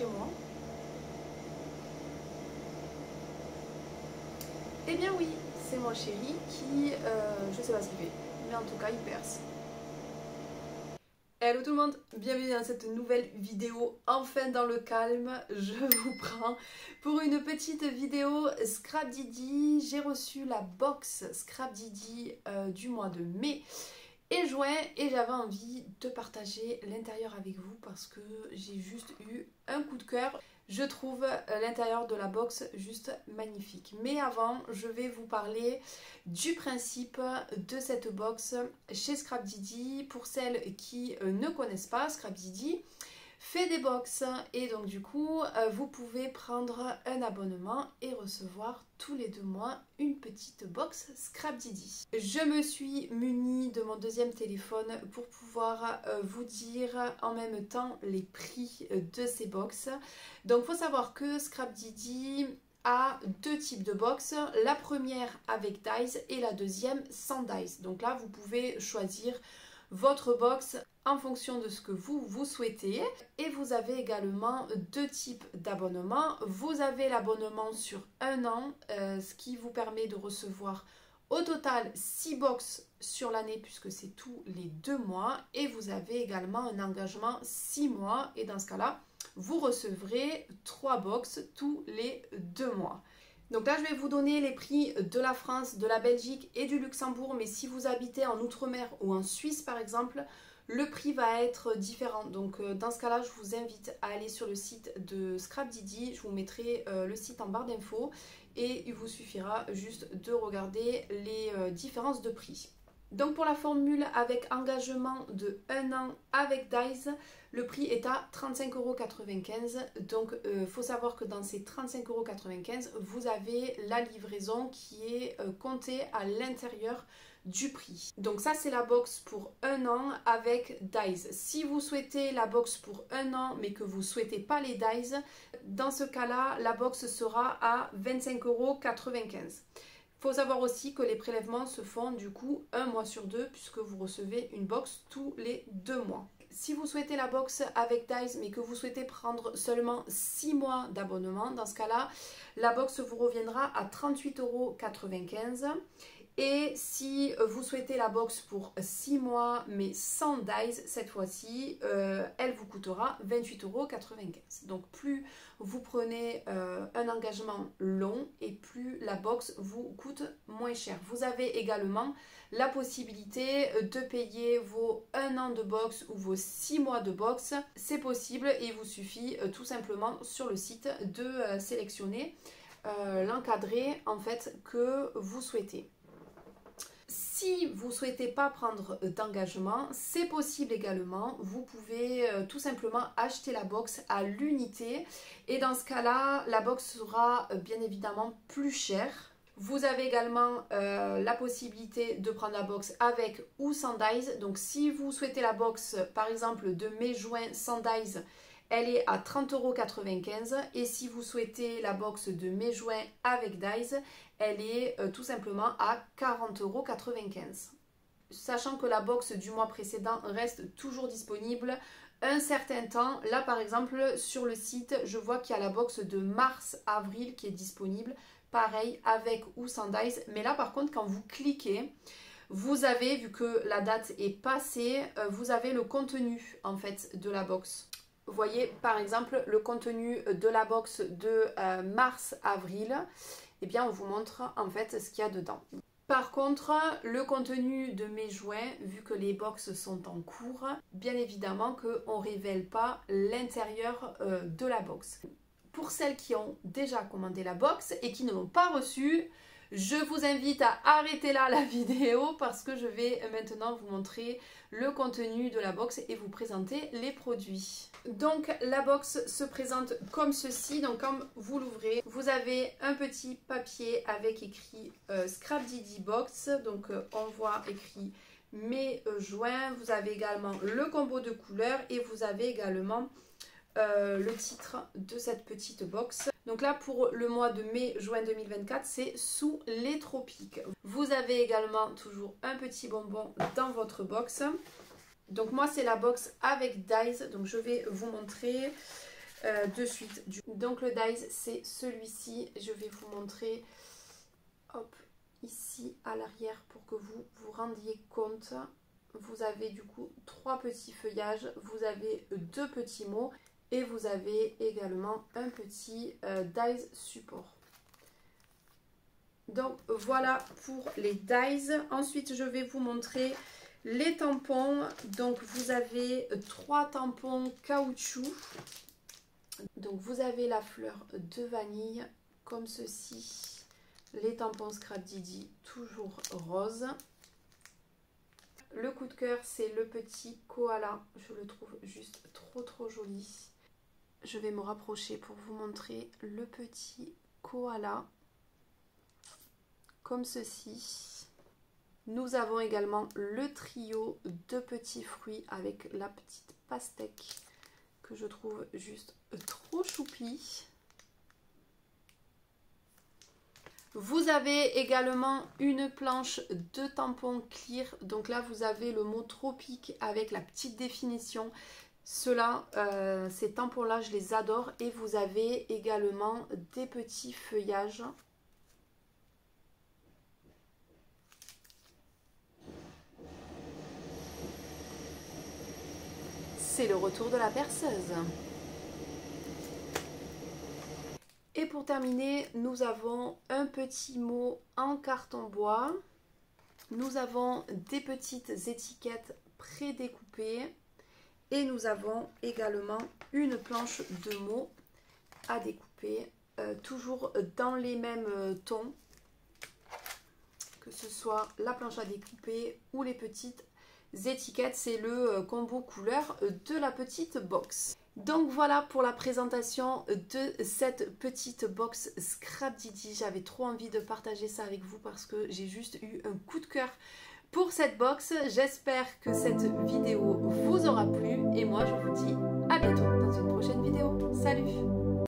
chez moi. Eh bien oui, c'est mon chéri qui, je sais pas ce qu'il fait, mais en tout cas il perce. Hello tout le monde, bienvenue dans cette nouvelle vidéo, enfin dans le calme, je vous prends pour une petite vidéo Scrap Didi. J'ai reçu la box Scrap Didi du mois de mai et juin et j'avais envie de partager l'intérieur avec vous parce que j'ai juste eu un coup de cœur. Je trouve l'intérieur de la box juste magnifique. Mais avant, je vais vous parler du principe de cette box chez Scrap Didi. Pour celles qui ne connaissent pas, Scrap Didi fait des box et donc du coup vous pouvez prendre un abonnement et recevoir tous les 2 mois une petite box Scrap Didi. Je me suis munie de mon deuxième téléphone pour pouvoir vous dire en même temps les prix de ces box. Donc il faut savoir que Scrap Didi a 2 types de box, la première avec dies et la deuxième sans dies. Donc là vous pouvez choisir votre box en fonction de ce que vous souhaitez. Et vous avez également 2 types d'abonnements. Vous avez l'abonnement sur 1 an, ce qui vous permet de recevoir au total 6 box sur l'année puisque c'est tous les 2 mois. Et vous avez également un engagement 6 mois et dans ce cas-là, vous recevrez 3 box tous les 2 mois. Donc là, je vais vous donner les prix de la France, de la Belgique et du Luxembourg. Mais si vous habitez en Outre-mer ou en Suisse, par exemple, le prix va être différent. Donc dans ce cas-là, je vous invite à aller sur le site de Scrap Didi. Je vous mettrai le site en barre d'infos et il vous suffira juste de regarder les différences de prix. Donc pour la formule avec engagement de 1 an avec dies, le prix est à 35,95 €. Donc il faut savoir que dans ces 35,95 €, vous avez la livraison qui est comptée à l'intérieur du prix. Donc ça c'est la box pour 1 an avec dies. Si vous souhaitez la box pour 1 an mais que vous ne souhaitez pas les dies, dans ce cas-là, la box sera à 25,95 €. Il faut savoir aussi que les prélèvements se font du coup 1 mois sur 2 puisque vous recevez une box tous les 2 mois. Si vous souhaitez la box avec dies mais que vous souhaitez prendre seulement 6 mois d'abonnement, dans ce cas-là, la box vous reviendra à 38,95 €. Et si vous souhaitez la box pour 6 mois mais sans dies, cette fois-ci, elle vous coûtera 28,95 €. Donc plus vous prenez un engagement long et plus la box vous coûte moins cher. Vous avez également la possibilité de payer vos 1 an de box ou vos 6 mois de box. C'est possible et il vous suffit tout simplement sur le site de sélectionner l'encadré en fait que vous souhaitez. Si vous ne souhaitez pas prendre d'engagement, c'est possible également. Vous pouvez tout simplement acheter la box à l'unité et dans ce cas-là, la box sera bien évidemment plus chère. Vous avez également la possibilité de prendre la box avec ou sans dies. Donc si vous souhaitez la box par exemple de mai-juin sans dies, elle est à 30,95 € et si vous souhaitez la box de mai-juin avec dies, elle est tout simplement à 40,95 €. Sachant que la box du mois précédent reste toujours disponible un certain temps. Là par exemple sur le site, je vois qu'il y a la box de mars-avril qui est disponible. Pareil avec ou sans dies. Mais là par contre quand vous cliquez, vous avez, vu que la date est passée, vous avez le contenu en fait de la box. Vous voyez par exemple le contenu de la box de mars-avril, eh bien on vous montre en fait ce qu'il y a dedans. Par contre, le contenu de mai-juin, vu que les box sont en cours, bien évidemment qu'on ne révèle pas l'intérieur de la box. Pour celles qui ont déjà commandé la box et qui ne l'ont pas reçue, je vous invite à arrêter là la vidéo parce que je vais maintenant vous montrer le contenu de la box et vous présenter les produits. Donc la box se présente comme ceci. Donc quand vous l'ouvrez, vous avez un petit papier avec écrit Scrap Didi Box. Donc on voit écrit mai-juin. Vous avez également le combo de couleurs et vous avez également le titre de cette petite box. Donc là pour le mois de mai-juin 2024, c'est Sous les tropiques. Vous avez également toujours un petit bonbon dans votre box. Donc moi c'est la box avec dies, donc je vais vous montrer. de suite. Donc le dies, c'est celui-ci. Je vais vous montrer, hop, ici à l'arrière pour que vous vous rendiez compte. Vous avez du coup 3 petits feuillages, vous avez 2 petits mots et vous avez également un petit dies support. Donc voilà pour les dies. Ensuite je vais vous montrer les tampons. Donc vous avez 3 tampons caoutchouc. Donc vous avez la fleur de vanille comme ceci. Les tampons Scrap Didi toujours rose. Le coup de cœur, c'est le petit koala. Je le trouve juste trop joli. Je vais me rapprocher pour vous montrer le petit koala. Comme ceci. Nous avons également le trio de petits fruits avec la petite pastèque que je trouve juste trop choupi. Vous avez également une planche de tampons clear. Donc là, vous avez le mot tropique avec la petite définition. Ceux-là, ces tampons-là, je les adore. Et vous avez également des petits feuillages. C'est le retour de la perceuse. Et pour terminer, nous avons un petit mot en carton bois. Nous avons des petites étiquettes prédécoupées. Et nous avons également une planche de mots à découper. Toujours dans les mêmes tons. Que ce soit la planche à découper ou les petites étiquettes. C'est le combo couleur de la petite box. Donc voilà pour la présentation de cette petite box Scrap Didi. J'avais trop envie de partager ça avec vous parce que j'ai juste eu un coup de cœur pour cette box. J'espère que cette vidéo vous aura plu et moi je vous dis à bientôt dans une prochaine vidéo. Salut!